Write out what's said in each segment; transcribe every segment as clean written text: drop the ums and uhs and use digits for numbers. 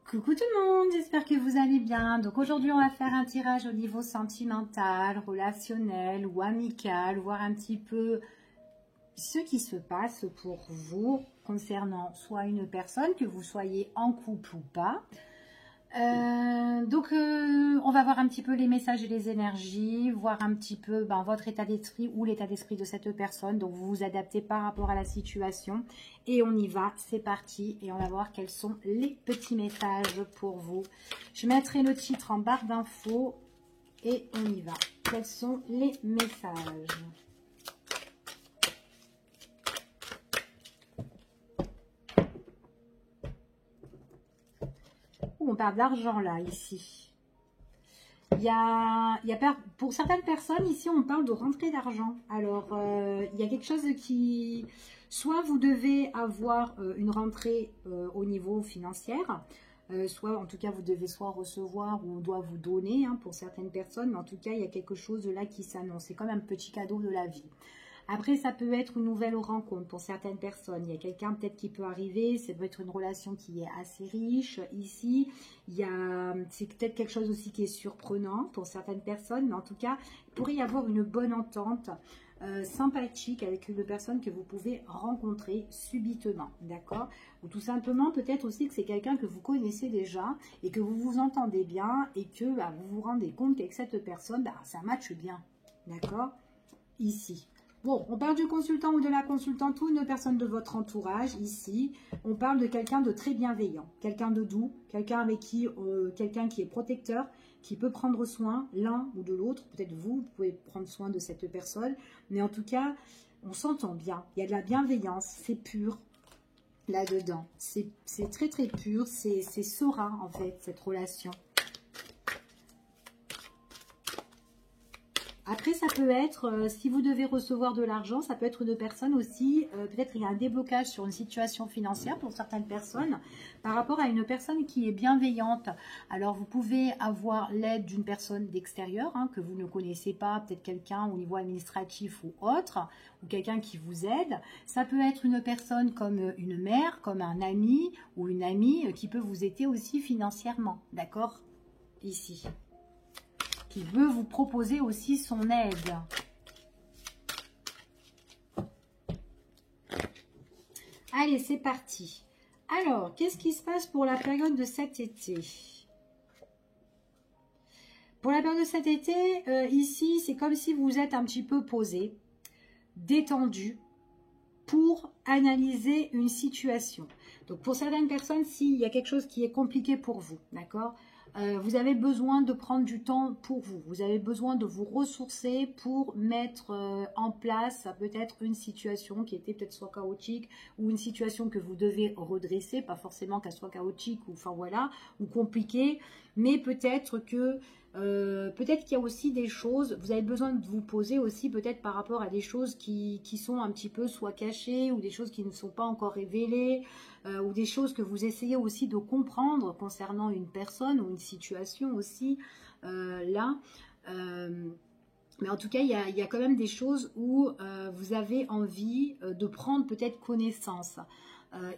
Coucou tout le monde, j'espère que vous allez bien. Donc aujourd'hui on va faire un tirage au niveau sentimental, relationnel ou amical, voir un petit peu ce qui se passe pour vous concernant soit une personne, que vous soyez en couple ou pas. On va voir un petit peu les messages et les énergies, voir un petit peu votre état d'esprit ou l'état d'esprit de cette personne. Donc vous vous adaptez par rapport à la situation et on y va, c'est parti et on va voir quels sont les petits messages pour vous. Je mettrai le titre en barre d'infos et on y va. Quels sont les messages ? On parle d'argent là, ici. Pour certaines personnes, ici, on parle de rentrée d'argent. Alors, il y a quelque chose qui... Soit vous devez avoir une rentrée au niveau financier, soit en tout cas, vous devez soit recevoir ou on doit vous donner pour certaines personnes. Mais en tout cas, il y a quelque chose de là qui s'annonce. C'est comme un petit cadeau de la vie. Après, ça peut être une nouvelle rencontre pour certaines personnes. Il y a quelqu'un peut-être qui peut arriver. Ça peut être une relation qui est assez riche. Ici, c'est peut-être quelque chose aussi qui est surprenant pour certaines personnes. Mais en tout cas, il pourrait y avoir une bonne entente sympathique avec une personne que vous pouvez rencontrer subitement. D'accord? Ou tout simplement, peut-être aussi que c'est quelqu'un que vous connaissez déjà et que vous vous entendez bien et que vous vous rendez compte qu'avec cette personne, ça matche bien. D'accord? Ici. Bon, on parle du consultant ou de la consultante ou une personne de votre entourage, ici. On parle de quelqu'un de très bienveillant, quelqu'un de doux, quelqu'un avec qui, quelqu'un qui est protecteur, qui peut prendre soin l'un ou de l'autre. Peut-être vous pouvez prendre soin de cette personne. Mais en tout cas, on s'entend bien. Il y a de la bienveillance, c'est pur là-dedans. C'est très très pur, c'est serein en fait, cette relation. Après, ça peut être, si vous devez recevoir de l'argent, ça peut être une personne aussi, peut-être il y a un déblocage sur une situation financière pour certaines personnes, par rapport à une personne qui est bienveillante. Alors, vous pouvez avoir l'aide d'une personne d'extérieur, que vous ne connaissez pas, peut-être quelqu'un au niveau administratif ou autre, ou quelqu'un qui vous aide. Ça peut être une personne comme une mère, comme un ami ou une amie qui peut vous aider aussi financièrement, d'accord? Ici. Qui veut vous proposer aussi son aide. Allez, c'est parti. Alors, qu'est-ce qui se passe pour la période de cet été? Pour la période de cet été, ici, c'est comme si vous êtes un petit peu posé, détendu, pour analyser une situation. Donc, pour certaines personnes, s'il y a quelque chose qui est compliqué pour vous, d'accord ? Vous avez besoin de prendre du temps pour vous. Vous avez besoin de vous ressourcer pour mettre en place peut-être une situation qui était peut-être soit chaotique ou une situation que vous devez redresser. Pas forcément qu'elle soit chaotique ou enfin voilà ou compliquée, mais peut-être que peut-être qu'il y a aussi des choses, vous avez besoin de vous poser aussi peut-être par rapport à des choses qui sont un petit peu soit cachées ou des choses qui ne sont pas encore révélées ou des choses que vous essayez aussi de comprendre concernant une personne ou une situation aussi là. Mais en tout cas, il y a quand même des choses où vous avez envie de prendre peut-être connaissance.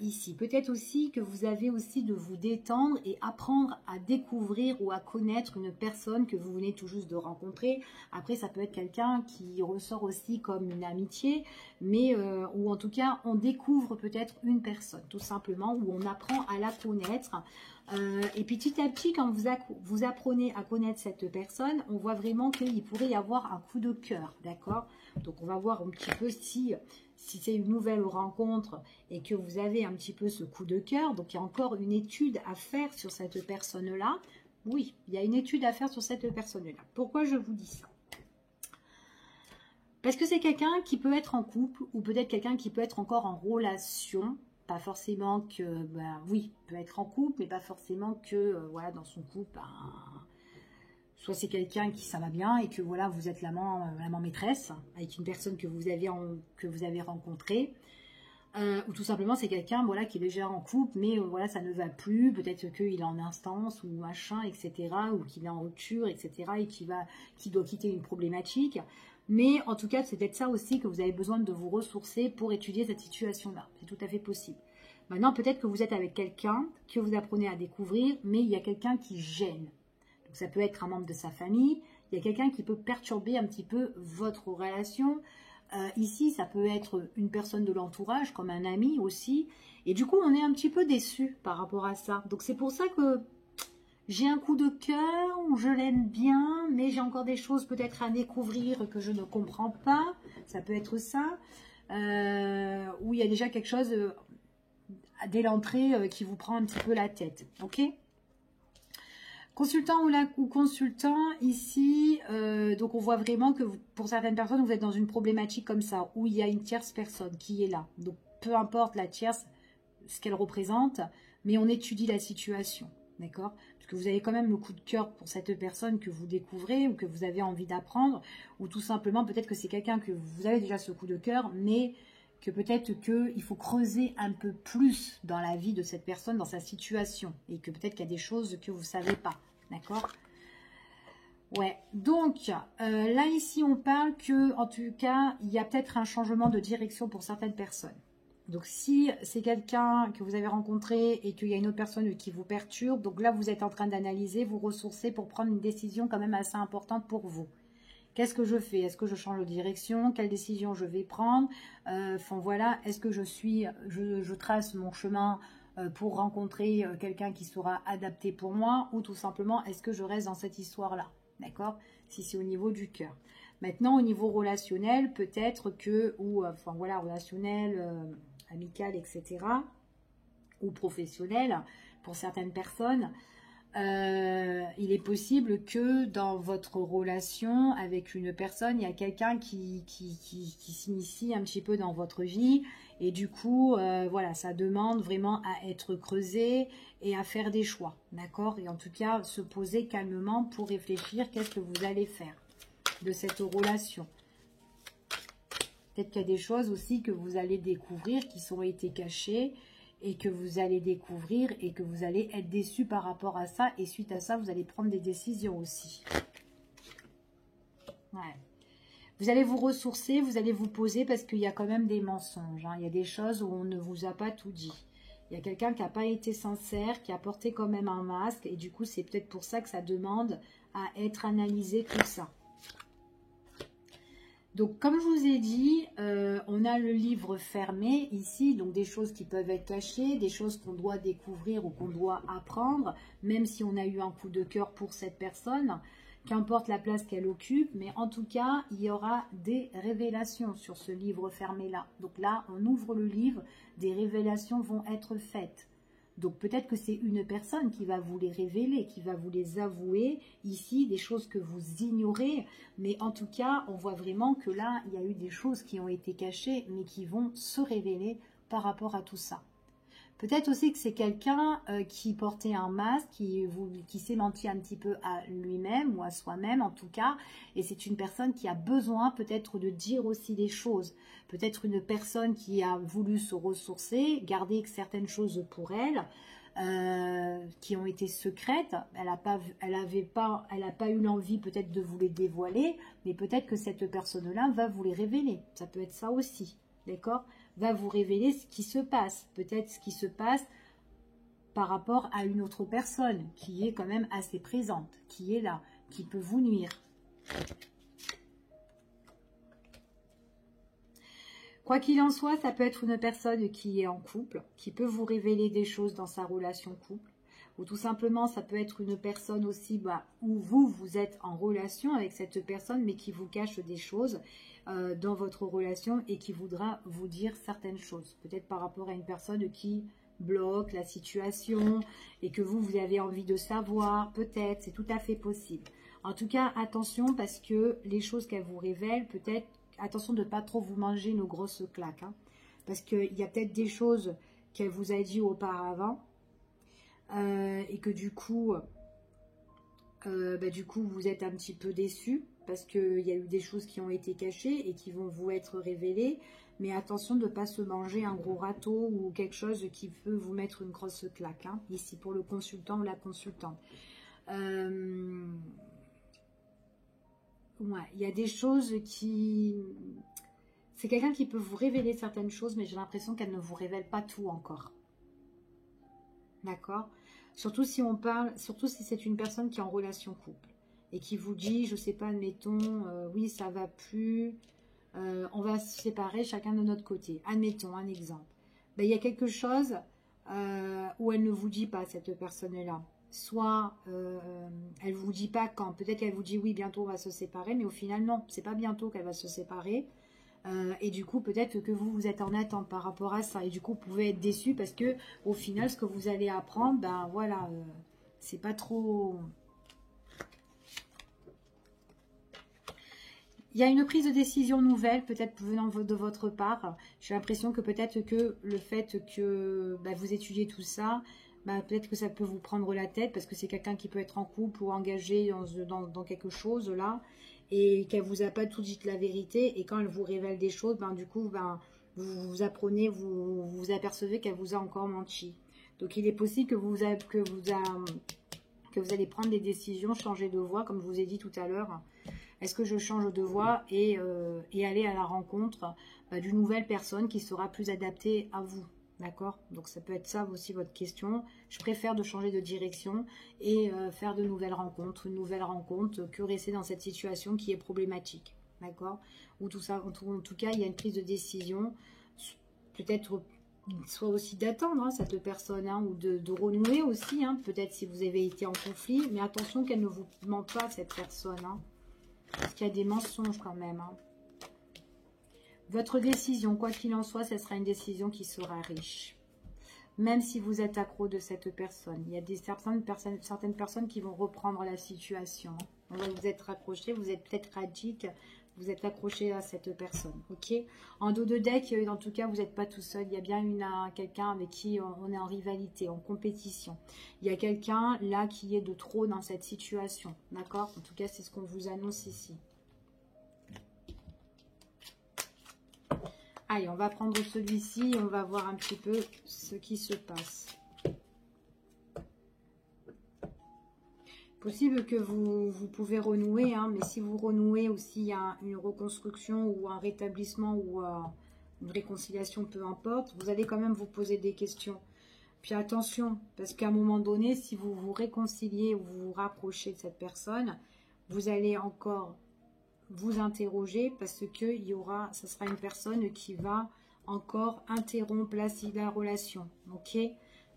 Ici. Peut-être aussi que vous avez aussi de vous détendre et apprendre à découvrir ou à connaître une personne que vous venez tout juste de rencontrer. Après, ça peut être quelqu'un qui ressort aussi comme une amitié, mais ou en tout cas, on découvre peut-être une personne, tout simplement, où on apprend à la connaître. Et puis petit à petit, quand vous apprenez à connaître cette personne, on voit vraiment qu'il pourrait y avoir un coup de cœur, d'accord? Donc on va voir un petit peu si c'est une nouvelle rencontre et que vous avez un petit peu ce coup de cœur. Donc il y a encore une étude à faire sur cette personne-là. Oui, il y a une étude à faire sur cette personne-là. Pourquoi je vous dis ça? Parce que c'est quelqu'un qui peut être en couple ou peut-être quelqu'un qui peut être encore en relation. Pas forcément que, oui, peut être en couple, mais pas forcément que, voilà, dans son couple, soit c'est quelqu'un qui ça va bien et que voilà, vous êtes l'amant maîtresse avec une personne que vous avez rencontrée, ou tout simplement c'est quelqu'un voilà qui est déjà en couple, mais voilà ça ne va plus, peut-être qu'il est en instance ou machin, etc., ou qu'il est en rupture, etc., et qui doit quitter une problématique. Mais en tout cas, c'est peut-être ça aussi que vous avez besoin de vous ressourcer pour étudier cette situation-là. C'est tout à fait possible. Maintenant, peut-être que vous êtes avec quelqu'un que vous apprenez à découvrir, mais il y a quelqu'un qui gêne. Donc, ça peut être un membre de sa famille, il y a quelqu'un qui peut perturber un petit peu votre relation. Ici, ça peut être une personne de l'entourage, comme un ami aussi. Et du coup, on est un petit peu déçu par rapport à ça. Donc, c'est pour ça que j'ai un coup de cœur, je l'aime bien, mais j'ai encore des choses peut-être à découvrir que je ne comprends pas. Ça peut être ça. Où il y a déjà quelque chose dès l'entrée qui vous prend un petit peu la tête. Ok ? Consultant ou consultant, ici, donc on voit vraiment que pour certaines personnes, vous êtes dans une problématique comme ça, où il y a une tierce personne qui est là. Donc peu importe la tierce, ce qu'elle représente, mais on étudie la situation, d'accord? Parce que vous avez quand même le coup de cœur pour cette personne que vous découvrez ou que vous avez envie d'apprendre, ou tout simplement peut-être que c'est quelqu'un que vous avez déjà ce coup de cœur, mais que peut-être qu'il faut creuser un peu plus dans la vie de cette personne, dans sa situation, et que peut-être qu'il y a des choses que vous ne savez pas. D'accord? Ouais, donc là ici on parle que en tout cas il y a peut-être un changement de direction pour certaines personnes. Donc si c'est quelqu'un que vous avez rencontré et qu'il y a une autre personne qui vous perturbe, donc là vous êtes en train d'analyser, vous ressourcer pour prendre une décision quand même assez importante pour vous. Qu'est-ce que je fais? Est-ce que je change de direction? Quelle décision je vais prendre? Enfin voilà, est-ce que je trace mon chemin pour rencontrer quelqu'un qui sera adapté pour moi, ou tout simplement est-ce que je reste dans cette histoire-là, d'accord? Si c'est au niveau du cœur. Maintenant, au niveau relationnel, peut-être que, ou enfin voilà, relationnel, amical, etc., ou professionnel, pour certaines personnes, il est possible que dans votre relation avec une personne, il y a quelqu'un qui s'initie un petit peu dans votre vie, et du coup, voilà, ça demande vraiment à être creusé et à faire des choix, d'accord? Et en tout cas, se poser calmement pour réfléchir qu'est-ce que vous allez faire de cette relation. Peut-être qu'il y a des choses aussi que vous allez découvrir qui sont été cachées, et que vous allez découvrir et que vous allez être déçu par rapport à ça, et suite à ça vous allez prendre des décisions aussi. Ouais. Vous allez vous ressourcer, vous allez vous poser, parce qu'il y a quand même des mensonges, hein. Il y a des choses où on ne vous a pas tout dit. Il y a quelqu'un qui n'a pas été sincère, qui a porté quand même un masque, et du coup c'est peut-être pour ça que ça demande à être analysé tout ça. Donc, comme je vous ai dit, on a le livre fermé ici, donc des choses qui peuvent être cachées, des choses qu'on doit découvrir ou qu'on doit apprendre, même si on a eu un coup de cœur pour cette personne, qu'importe la place qu'elle occupe, mais en tout cas, il y aura des révélations sur ce livre fermé-là. Donc là, on ouvre le livre, des révélations vont être faites. Donc peut-être que c'est une personne qui va vous les révéler, qui va vous les avouer ici, des choses que vous ignorez. Mais en tout cas, on voit vraiment que là, il y a eu des choses qui ont été cachées, mais qui vont se révéler par rapport à tout ça. Peut-être aussi que c'est quelqu'un qui portait un masque, qui s'est menti un petit peu à lui-même ou à soi-même en tout cas. Et c'est une personne qui a besoin peut-être de dire aussi des choses. Peut-être une personne qui a voulu se ressourcer, garder certaines choses pour elle, qui ont été secrètes. Elle n'a pas eu l'envie peut-être de vous les dévoiler, mais peut-être que cette personne-là va vous les révéler. Ça peut être ça aussi, d'accord ? Va vous révéler ce qui se passe. Peut-être ce qui se passe par rapport à une autre personne qui est quand même assez présente, qui est là, qui peut vous nuire. Quoi qu'il en soit, ça peut être une personne qui est en couple, qui peut vous révéler des choses dans sa relation couple. Ou tout simplement, ça peut être une personne aussi où vous êtes en relation avec cette personne, mais qui vous cache des choses dans votre relation et qui voudra vous dire certaines choses. Peut-être par rapport à une personne qui bloque la situation et que vous avez envie de savoir. Peut-être, c'est tout à fait possible. En tout cas, attention parce que les choses qu'elle vous révèle, peut-être, attention de ne pas trop vous manger nos grosses claques. Hein, parce qu'il y a peut-être des choses qu'elle vous a dit auparavant. Et que du coup, vous êtes un petit peu déçu parce qu'il y a eu des choses qui ont été cachées et qui vont vous être révélées. Mais attention de ne pas se manger un gros râteau ou quelque chose qui peut vous mettre une grosse claque. Hein, ici, pour le consultant ou la consultante. Ouais, il y a des choses qui... C'est quelqu'un qui peut vous révéler certaines choses, mais j'ai l'impression qu'elle ne vous révèle pas tout encore. D'accord? Surtout si on parle, surtout si c'est une personne qui est en relation couple et qui vous dit, je sais pas, admettons, oui, ça va plus, on va se séparer chacun de notre côté. Admettons, un exemple. Ben, il y a quelque chose où elle ne vous dit pas, cette personne-là. Soit elle vous dit pas quand, peut-être qu'elle vous dit oui, bientôt on va se séparer, mais au final, non, c'est pas bientôt qu'elle va se séparer. Et du coup, peut-être que vous êtes en attente par rapport à ça. Et du coup, vous pouvez être déçu parce que au final, ce que vous allez apprendre, ben voilà, c'est pas trop... Il y a une prise de décision nouvelle, peut-être venant de votre part. J'ai l'impression que peut-être que le fait que bah, vous étudiez tout ça, bah, peut-être que ça peut vous prendre la tête parce que c'est quelqu'un qui peut être en couple ou engagé dans quelque chose là et qu'elle vous a pas tout dit la vérité et quand elle vous révèle des choses, ben, du coup, ben, vous apprenez, vous apercevez qu'elle vous a encore menti. Donc il est possible que vous allez prendre des décisions, changer de voie, comme je vous ai dit tout à l'heure. Est-ce que je change de voie et aller à la rencontre d'une nouvelle personne qui sera plus adaptée à vous? D'accord? Donc ça peut être ça aussi votre question. Je préfère de changer de direction et faire de nouvelles rencontres, une nouvelle rencontre, que rester dans cette situation qui est problématique. D'accord? Ou tout ça, en tout cas, il y a une prise de décision, peut-être soit aussi d'attendre hein, cette personne, hein, ou de renouer aussi, hein, peut-être si vous avez été en conflit, mais attention qu'elle ne vous ment pas, cette personne, hein. Parce qu'il y a des mensonges quand même. Hein. Votre décision, quoi qu'il en soit, ce sera une décision qui sera riche. Même si vous êtes accro de cette personne. Il y a certaines personnes qui vont reprendre la situation. Vous êtes raccroché, vous êtes peut-être addict, vous êtes accroché à cette personne. Ok. En dos de deck, en tout cas, vous n'êtes pas tout seul. Il y a bien quelqu'un avec qui on est en rivalité, en compétition. Il y a quelqu'un là qui est de trop dans cette situation. D'accord? En tout cas, c'est ce qu'on vous annonce ici. Allez, on va prendre celui-ci et on va voir un petit peu ce qui se passe. Possible que vous pouvez renouer, hein, mais si vous renouez aussi, il y a une reconstruction ou un rétablissement ou une réconciliation, peu importe, vous allez quand même vous poser des questions. Puis attention, parce qu'à un moment donné, si vous vous réconciliez ou vous vous rapprochez de cette personne, vous allez encore vous interroger parce que ça sera une personne qui va encore interrompre la relation. Ok?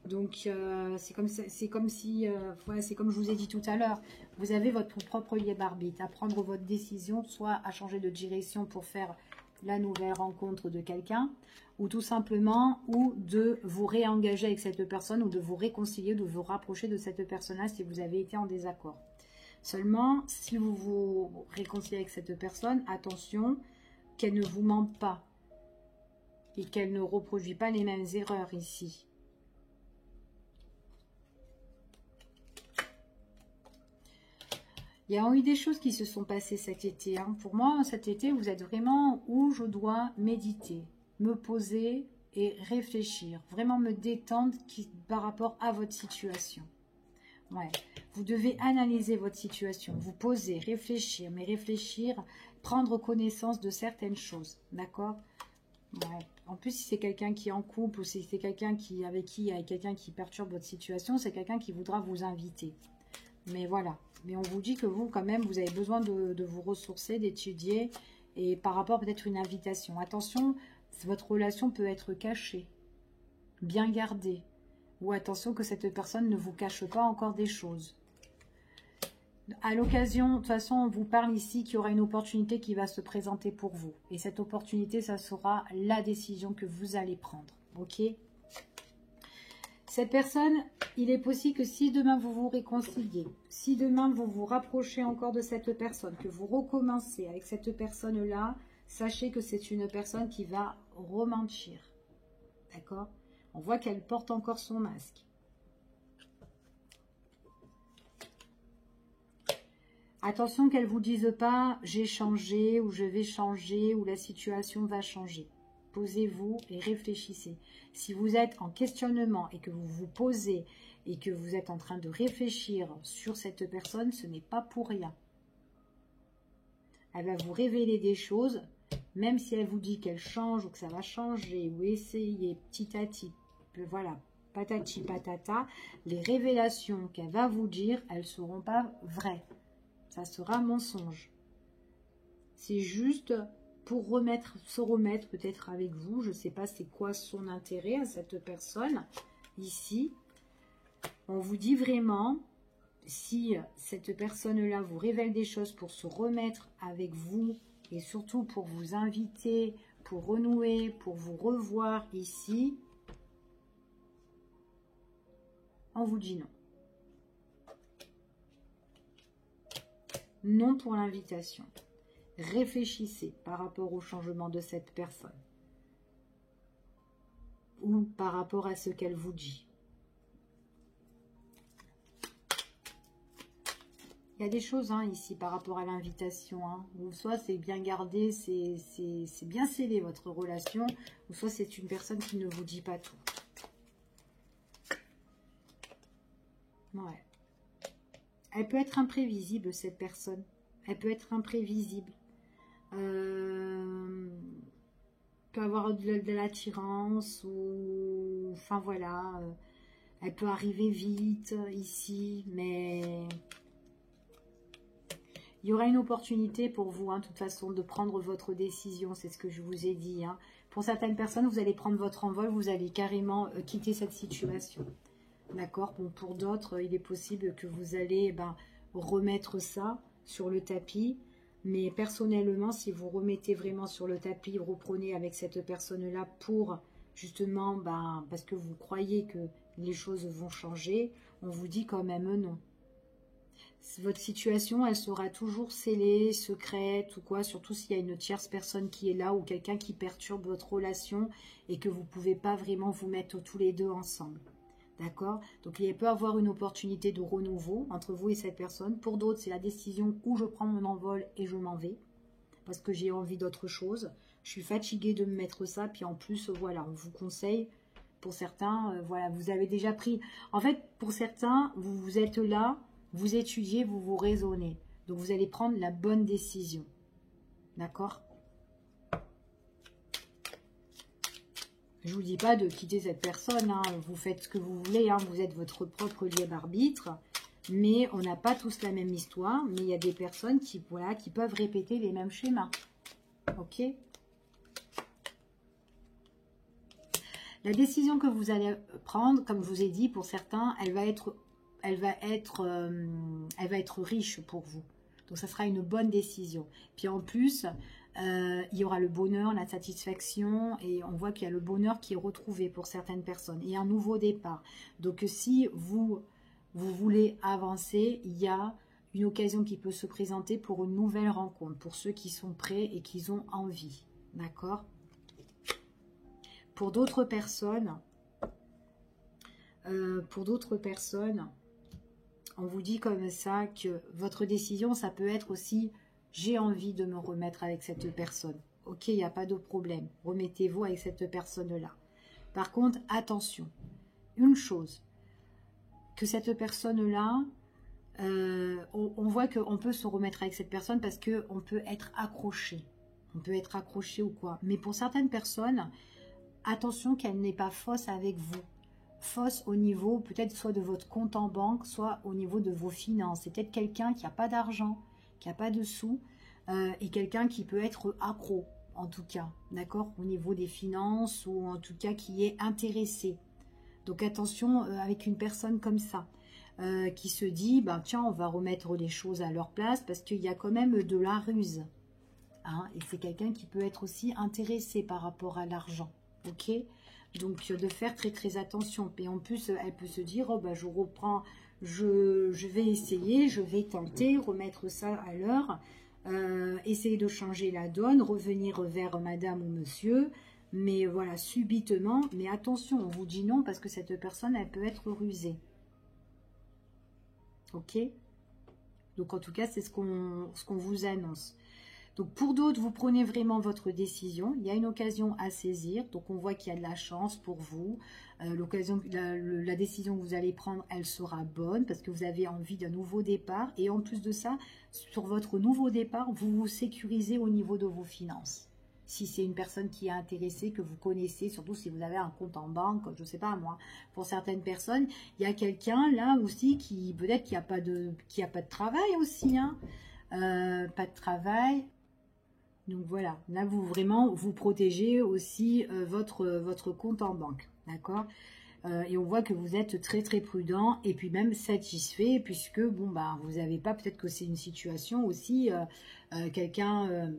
Donc c'est comme si, voilà, c'est comme je vous ai dit tout à l'heure, vous avez votre propre libre arbitre, à prendre votre décision, soit à changer de direction pour faire la nouvelle rencontre de quelqu'un, ou tout simplement, ou de vous réengager avec cette personne, ou de vous réconcilier, de vous rapprocher de cette personne-là si vous avez été en désaccord. Seulement, si vous vous réconciliez avec cette personne, attention qu'elle ne vous mente pas et qu'elle ne reproduit pas les mêmes erreurs ici. Il y a eu des choses qui se sont passées cet été. Hein. Pour moi, cet été, vous êtes vraiment où je dois méditer, me poser et réfléchir. Vraiment me détendre par rapport à votre situation. Ouais. Vous devez analyser votre situation, vous poser, réfléchir, mais réfléchir, prendre connaissance de certaines choses. D'accord? Ouais. En plus, si c'est quelqu'un qui est en couple ou si c'est quelqu'un avec quelqu'un qui perturbe votre situation, c'est quelqu'un qui voudra vous inviter. Mais voilà. Mais on vous dit que vous, quand même, vous avez besoin de vous ressourcer, d'étudier. Et par rapport peut-être une invitation. Attention, votre relation peut être cachée. Bien gardée. Ou attention que cette personne ne vous cache pas encore des choses. À l'occasion, de toute façon, on vous parle ici qu'il y aura une opportunité qui va se présenter pour vous. Et cette opportunité, ça sera la décision que vous allez prendre. Ok ? Cette personne, il est possible que si demain vous vous réconciliez, si demain vous vous rapprochez encore de cette personne, que vous recommencez avec cette personne-là, sachez que c'est une personne qui va rementir. D'accord ? On voit qu'elle porte encore son masque. Attention qu'elle ne vous dise pas « j'ai changé » ou « je vais changer » ou « la situation va changer ». Posez-vous et réfléchissez. Si vous êtes en questionnement et que vous vous posez et que vous êtes en train de réfléchir sur cette personne, ce n'est pas pour rien. Elle va vous révéler des choses, même si elle vous dit qu'elle change ou que ça va changer, ou essayer petit à petit. Voilà. patati patata, les révélations qu'elle va vous dire, elles ne seront pas vraies. Ça sera mensonge. C'est juste pour se remettre peut-être avec vous. Je ne sais pas c'est quoi son intérêt à cette personne. Ici, on vous dit vraiment, si cette personne-là vous révèle des choses pour se remettre avec vous et surtout pour vous inviter, pour renouer, pour vous revoir ici, on vous dit non. Non pour l'invitation. Réfléchissez par rapport au changement de cette personne ou par rapport à ce qu'elle vous dit. Il y a des choses ici par rapport à l'invitation. Ou soit c'est bien gardé, c'est bien scellé votre relation, ou soit c'est une personne qui ne vous dit pas tout. Ouais. Elle peut être imprévisible, cette personne. Elle peut être imprévisible. Peut avoir de l'attirance ou... Enfin voilà. Elle peut arriver vite ici, mais... Il y aura une opportunité pour vous, de toute façon, de prendre votre décision. C'est ce que je vous ai dit. Pour certaines personnes, vous allez prendre votre envol, vous allez carrément quitter cette situation. D'accord? Bon, pour d'autres, il est possible que vous allez remettre ça sur le tapis. Mais personnellement, si vous remettez vraiment sur le tapis, reprenez avec cette personne-là pour, justement, parce que vous croyez que les choses vont changer, on vous dit quand même non. Votre situation, elle sera toujours scellée, secrète ou quoi, surtout s'il y a une tierce personne qui est là ou quelqu'un qui perturbe votre relation et que vous ne pouvez pas vraiment vous mettre tous les deux ensemble. D'accord? Donc il peut y avoir une opportunité de renouveau entre vous et cette personne. Pour d'autres, c'est la décision où je prends mon envol et je m'en vais parce que j'ai envie d'autre chose. Je suis fatiguée de me mettre ça, puis en plus, voilà, on vous conseille. Pour certains, voilà, vous avez déjà pris... En fait, pour certains, vous êtes là... Vous étudiez, vous raisonnez. Donc, vous allez prendre la bonne décision. D'accord? Je ne vous dis pas de quitter cette personne. Vous faites ce que vous voulez. Vous êtes votre propre libre arbitre. Mais on n'a pas tous la même histoire. Mais il y a des personnes qui peuvent répéter les mêmes schémas. Ok? La décision que vous allez prendre, comme je vous ai dit, pour certains, elle va être riche pour vous. Donc, ça sera une bonne décision. Puis en plus, il y aura le bonheur, la satisfaction, et on voit qu'il y a le bonheur qui est retrouvé pour certaines personnes. Et un nouveau départ. Donc, si vous voulez avancer, il y a une occasion qui peut se présenter pour une nouvelle rencontre, pour ceux qui sont prêts et qui ont envie. D'accord? Pour d'autres personnes, on vous dit comme ça que votre décision, ça peut être aussi « j'ai envie de me remettre avec cette personne ». Ok, il n'y a pas de problème. Remettez-vous avec cette personne-là. Par contre, attention. Une chose, que cette personne-là, on voit qu'on peut se remettre avec cette personne parce qu'on peut être accroché. On peut être accroché ou quoi. Mais pour certaines personnes, attention qu'elle n'est pas fausse avec vous. Fausse au niveau peut-être soit de votre compte en banque, soit au niveau de vos finances. C'est peut-être quelqu'un qui n'a pas d'argent, qui n'a pas de sous, et quelqu'un qui peut être accro, en tout cas, d'accord, au niveau des finances, ou en tout cas qui est intéressé. Donc attention avec une personne comme ça, qui se dit, tiens, on va remettre les choses à leur place, parce qu'il y a quand même de la ruse. Et c'est quelqu'un qui peut être aussi intéressé par rapport à l'argent, ok ? Donc, de faire très très attention. Et en plus, elle peut se dire, je reprends, je vais essayer, je vais tenter, remettre ça à l'heure, essayer de changer la donne, revenir vers madame ou monsieur. Mais voilà, subitement, mais attention, on vous dit non parce que cette personne, elle peut être rusée. Ok? Donc, en tout cas, c'est ce qu'on vous annonce. Donc, pour d'autres, vous prenez vraiment votre décision. Il y a une occasion à saisir. Donc, on voit qu'il y a de la chance pour vous. La décision que vous allez prendre, elle sera bonne parce que vous avez envie d'un nouveau départ. Et en plus de ça, sur votre nouveau départ, vous vous sécurisez au niveau de vos finances. Si c'est une personne qui est intéressée, que vous connaissez, surtout si vous avez un compte en banque, je ne sais pas moi, pour certaines personnes, il y a quelqu'un là aussi qui peut-être qui a pas de travail aussi, hein, pas de travail. Donc voilà, là vous vraiment vous protégez aussi votre compte en banque, d'accord. Et on voit que vous êtes très très prudent et puis même satisfait puisque bon bah vous n'avez pas, peut-être que c'est une situation aussi, quelqu'un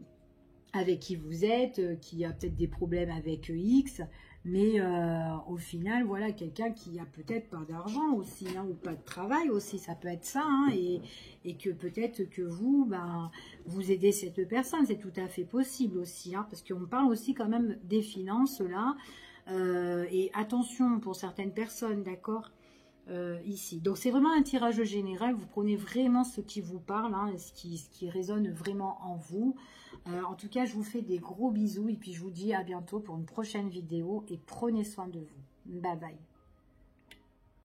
avec qui vous êtes, qui a peut-être des problèmes avec X, mais au final, voilà, quelqu'un qui a peut-être pas d'argent aussi, hein, ou pas de travail aussi, ça peut être ça, hein, et que peut-être que vous, ben, vous aidez cette personne, c'est tout à fait possible aussi, hein, parce qu'on parle aussi quand même des finances là, et attention pour certaines personnes, d'accord, ici. Donc c'est vraiment un tirage général, vous prenez vraiment ce qui vous parle, hein, ce qui résonne vraiment en vous. En tout cas, je vous fais des gros bisous et puis je vous dis à bientôt pour une prochaine vidéo et prenez soin de vous. Bye bye.